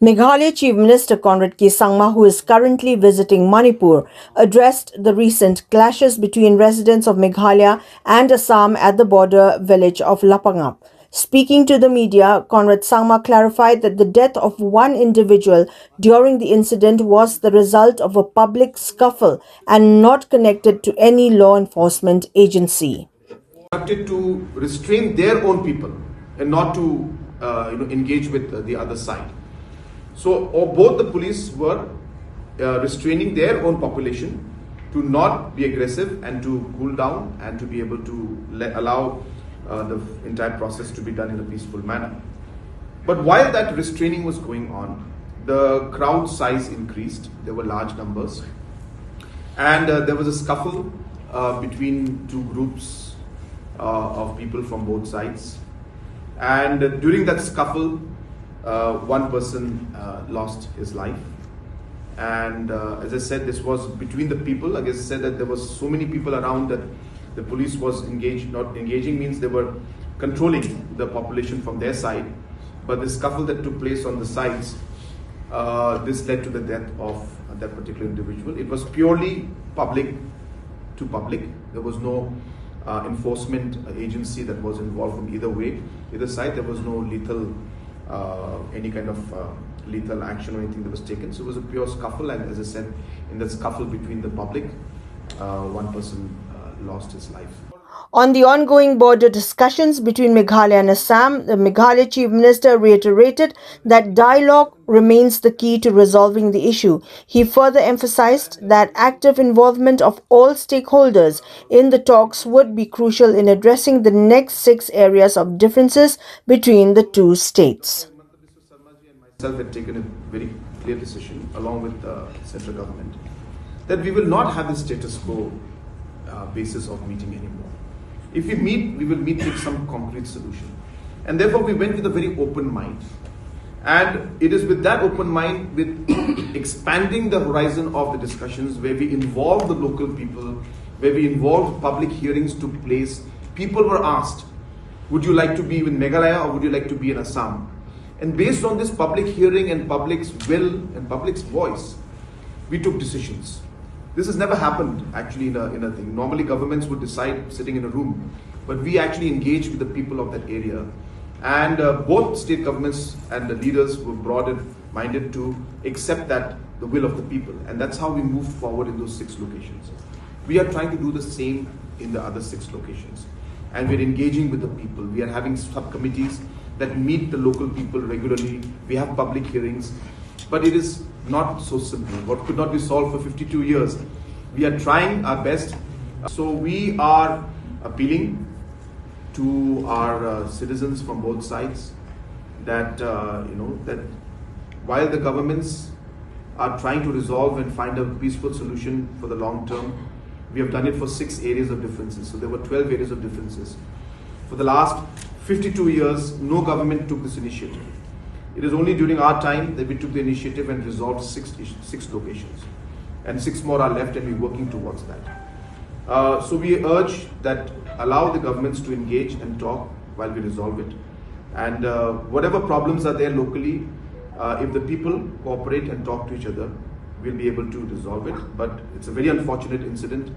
Meghalaya Chief Minister Conrad K. Sangma, who is currently visiting Manipur, addressed the recent clashes between residents of Meghalaya and Assam at the border village of Lapangap. Speaking to the media, Conrad Sangma clarified that the death of one individual during the incident was the result of a public scuffle and not connected to any law enforcement agency. To restrain their own people and not to engage with the other side. So both the police were restraining their own population to not be aggressive and to cool down and to be able to allow the entire process to be done in a peaceful manner. But while that restraining was going on, the crowd size increased. There were large numbers, and there was a scuffle between two groups of people from both sides. And during that scuffle, one person lost his life. And as I said, this was between the people. I guess I said that there was so many people around that the police was engaged. Not engaging means they were controlling the population from their side. But the scuffle that took place on the sides, this led to the death of that particular individual. It was purely public to public. There was no enforcement agency that was involved from either way, either side. There was no lethal, any kind of lethal action or anything that was taken. So it was a pure scuffle, and as I said, in that scuffle between the public, one person lost his life. On the ongoing border discussions between Meghalaya and Assam, the Meghalaya Chief Minister reiterated that dialogue remains the key to resolving the issue. He further emphasized that active involvement of all stakeholders in the talks would be crucial in addressing the next 6 areas of differences between the two states. Myself had taken a very clear decision along with the central government that we will not have the status quo basis of meeting anymore. If we meet, we will meet with some concrete solution. And therefore we went with a very open mind. And it is with that open mind, with expanding the horizon of the discussions, where we involve the local people, where we involved public hearings took place. People were asked, would you like to be in Meghalaya or would you like to be in Assam? And based on this public hearing and public's will and public's voice, we took decisions. This has never happened actually in a thing. Normally governments would decide sitting in a room, but we actually engaged with the people of that area. And both state governments and the leaders were broad-minded to accept that the will of the people. And that's how we moved forward in those 6 locations. We are trying to do the same in the other 6 locations. And we're engaging with the people. We are having subcommittees that meet the local people regularly. We have public hearings. But it is not so simple. What could not be solved for 52 years? We are trying our best. So we are appealing to our citizens from both sides that that while the governments are trying to resolve and find a peaceful solution for the long term, we have done it for 6 areas of differences. So there were 12 areas of differences. For the last 52 years, no government took this initiative. It is only during our time that we took the initiative and resolved 6 locations. And 6 more are left, and we're working towards that. So we urge that allow the governments to engage and talk while we resolve it. And whatever problems are there locally, if the people cooperate and talk to each other, we'll be able to resolve it. But it's a very unfortunate incident.